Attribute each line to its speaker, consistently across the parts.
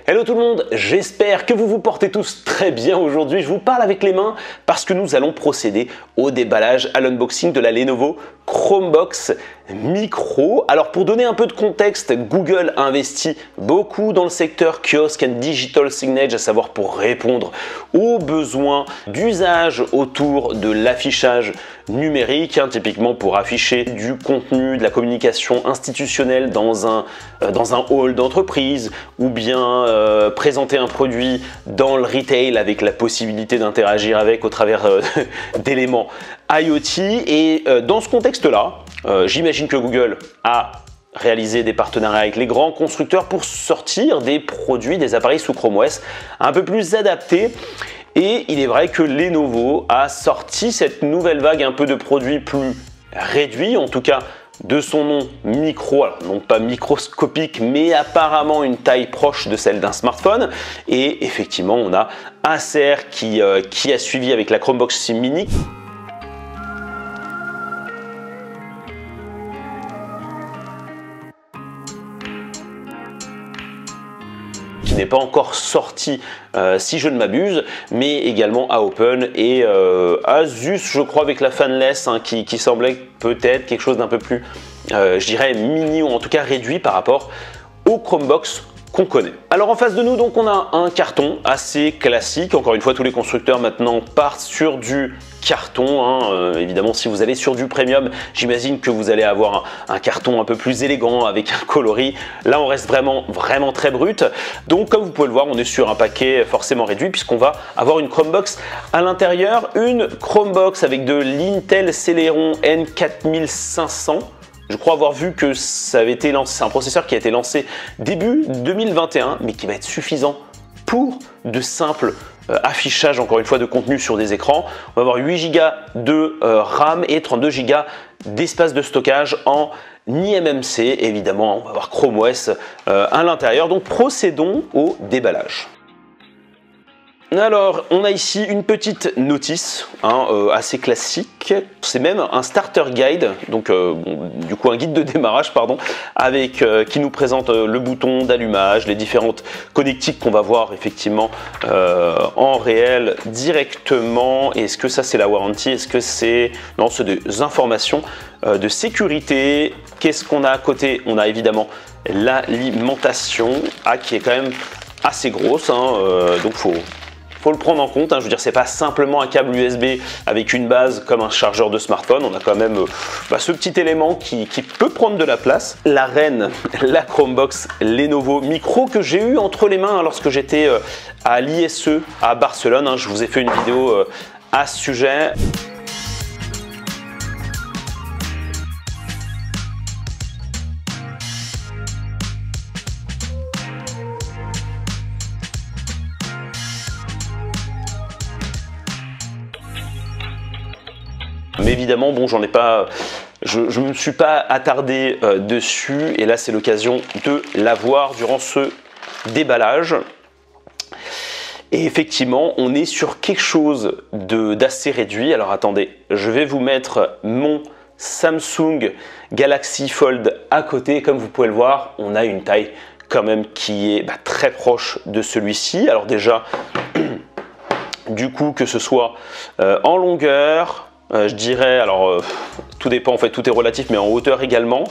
Speaker 1: Hello tout le monde, j'espère que vous vous portez tous très bien aujourd'hui. Je vous parle avec les mains parce que nous allons procéder au déballage, à l'unboxing de la Lenovo Chromebox Micro. Alors pour donner un peu de contexte, Google a investi beaucoup dans le secteur kiosque and digital signage, à savoir pour répondre aux besoins d'usage autour de l'affichage numérique, typiquement pour afficher du contenu, de la communication institutionnelle dans un hall d'entreprise, ou bien présenter un produit dans le retail avec la possibilité d'interagir avec au travers d'éléments IoT. Et dans ce contexte-là, j'imagine que Google a réalisé des partenariats avec les grands constructeurs pour sortir des produits, des appareils sous Chrome OS un peu plus adaptés. Et il est vrai que Lenovo a sorti cette nouvelle vague un peu de produits plus réduits, en tout cas de son nom micro, alors non pas microscopique, mais apparemment une taille proche de celle d'un smartphone. Et effectivement, on a Acer qui a suivi avec la Chromebox Mini. Qui n'est pas encore sorti si je ne m'abuse, mais également à Open et Asus, je crois, avec la Fanless qui semblait peut-être quelque chose d'un peu plus, je dirais, mini ou en tout cas réduit par rapport aux Chromebox qu'on connaît. Alors en face de nous, donc, on a un carton assez classique. Encore une fois, tous les constructeurs maintenant partent sur du carton. Évidemment, si vous allez sur du premium, j'imagine que vous allez avoir un carton un peu plus élégant avec un coloris. Là, on reste vraiment très brut. Donc, comme vous pouvez le voir, on est sur un paquet forcément réduit puisqu'on va avoir une Chromebox à l'intérieur. Une Chromebox avec de l'Intel Celeron N4500. Je crois avoir vu que ça avait été lancé, c'est un processeur qui a été lancé début 2021, mais qui va être suffisant pour de simples affichages, encore une fois, de contenu sur des écrans. On va avoir 8 Go de RAM et 32 Go d'espace de stockage en eMMC. Évidemment, on va avoir Chrome OS à l'intérieur. Donc procédons au déballage. Alors, on a ici une petite notice assez classique. C'est même un starter guide, donc du coup un guide de démarrage, pardon, avec qui nous présente le bouton d'allumage, les différentes connectiques qu'on va voir effectivement en réel directement. Est-ce que ça c'est la warranty? Est-ce que c'est... Non, c'est des informations de sécurité. Qu'est-ce qu'on a à côté? On a évidemment l'alimentation qui est quand même assez grosse, donc faut le prendre en compte. Je veux dire, c'est pas simplement un câble USB avec une base comme un chargeur de smartphone. On a quand même ce petit élément qui peut prendre de la place. La reine, la Chromebox Lenovo Micro que j'ai eu entre les mains lorsque j'étais à l'ISE à Barcelone. Je vous ai fait une vidéo à ce sujet. Mais évidemment, bon, je ne me suis pas attardé dessus, et là c'est l'occasion de la voir durant ce déballage. Et effectivement, on est sur quelque chose d'assez réduit. Alors attendez, je vais vous mettre mon Samsung Galaxy Fold à côté. Comme vous pouvez le voir, on a une taille quand même qui est très proche de celui-ci. Alors déjà, du coup, que ce soit en longueur, je dirais, alors tout dépend, en fait, tout est relatif, mais en hauteur également.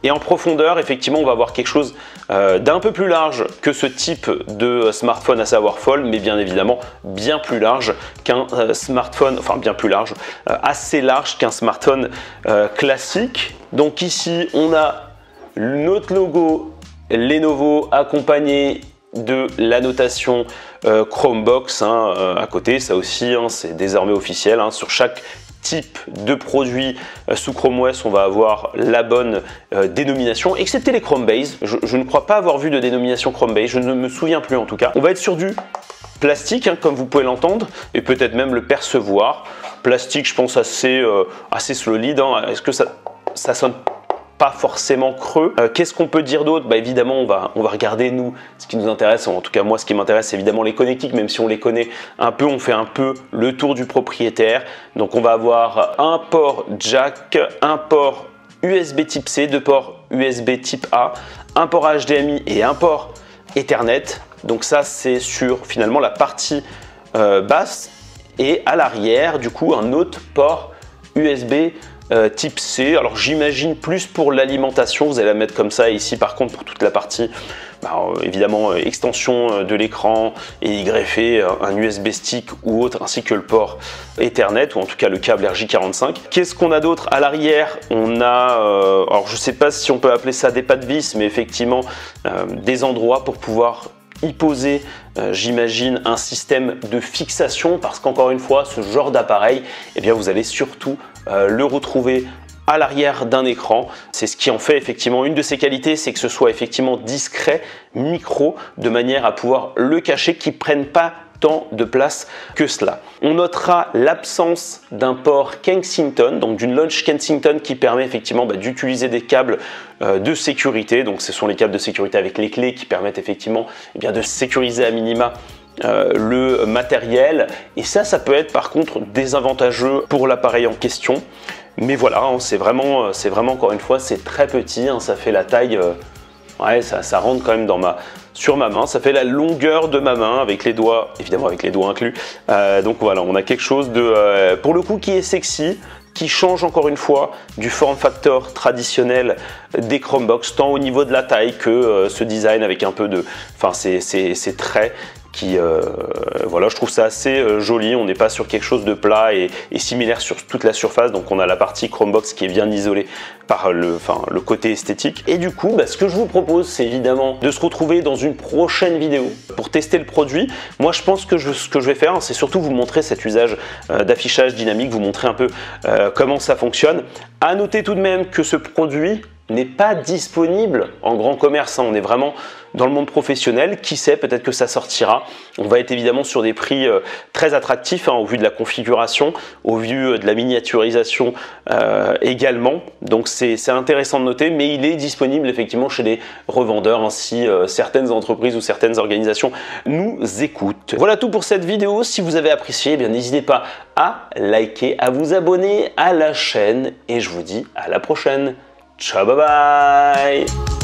Speaker 1: Et en profondeur, effectivement, on va avoir quelque chose d'un peu plus large que ce type de smartphone, à savoir Fold, mais bien évidemment bien plus large qu'un smartphone, enfin bien plus large, assez large qu'un smartphone classique. Donc ici, on a notre logo Lenovo accompagné de la notation Chromebox à côté. Ça aussi, c'est désormais officiel. Sur chaque type de produit sous Chrome OS, on va avoir la bonne dénomination, excepté les Chromebase. Je ne crois pas avoir vu de dénomination Chromebase, je ne me souviens plus en tout cas. On va être sur du plastique, comme vous pouvez l'entendre, et peut-être même le percevoir. Plastique, je pense, assez solide. Est-ce que ça sonne pas forcément creux? Qu'est-ce qu'on peut dire d'autre? Évidemment, on va regarder, nous, ce qui nous intéresse. En tout cas, moi, ce qui m'intéresse, c'est évidemment les connectiques, même si on les connaît un peu, on fait un peu le tour du propriétaire. Donc, on va avoir un port jack, un port USB type C, deux ports USB type A, un port HDMI et un port Ethernet. Donc ça, c'est sur finalement la partie basse, et à l'arrière, du coup, un autre port USB type C. Alors j'imagine plus pour l'alimentation, vous allez la mettre comme ça. Et ici, par contre, pour toute la partie, évidemment, extension de l'écran et y greffer un USB stick ou autre, ainsi que le port Ethernet, ou en tout cas le câble RJ45. Qu'est-ce qu'on a d'autre à l'arrière? On a, alors je sais pas si on peut appeler ça des pas de vis, mais effectivement des endroits pour pouvoir y poser, j'imagine, un système de fixation, parce qu'encore une fois, ce genre d'appareil, eh bien, vous allez surtout le retrouver à l'arrière d'un écran. C'est ce qui en fait effectivement une de ses qualités, c'est que ce soit effectivement discret, micro, de manière à pouvoir le cacher, qu'il ne prenne pas tant de place que cela. On notera l'absence d'un port Kensington, donc d'une launch Kensington, qui permet effectivement d'utiliser des câbles de sécurité. Donc ce sont les câbles de sécurité avec les clés qui permettent effectivement de sécuriser à minima le matériel, et ça peut être par contre désavantageux pour l'appareil en question. Mais voilà, c'est vraiment encore une fois, c'est très petit, ça fait la taille, ouais, ça rentre quand même sur ma main, ça fait la longueur de ma main avec les doigts, évidemment avec les doigts inclus. Donc voilà, on a quelque chose de, pour le coup, qui est sexy, qui change encore une fois du form factor traditionnel des Chromebox, tant au niveau de la taille que ce design avec un peu de, ces traits qui, voilà, je trouve ça assez joli. On n'est pas sur quelque chose de plat et similaire sur toute la surface. Donc on a la partie Chromebox qui est bien isolée par le côté esthétique. Et du coup, ce que je vous propose, c'est évidemment de se retrouver dans une prochaine vidéo pour tester le produit. Moi, je pense que ce que je vais faire, c'est surtout vous montrer cet usage d'affichage dynamique, vous montrer un peu comment ça fonctionne. À noter tout de même que ce produit n'est pas disponible en grand commerce, on est vraiment dans le monde professionnel. Qui sait, peut-être que ça sortira. On va être évidemment sur des prix très attractifs au vu de la configuration, au vu de la miniaturisation également. Donc c'est intéressant de noter, mais il est disponible effectivement chez les revendeurs, si certaines entreprises ou certaines organisations nous écoutent. Voilà tout pour cette vidéo. Si vous avez apprécié, n'hésitez pas à liker, à vous abonner à la chaîne, et je vous dis à la prochaine. Ciao, bye bye!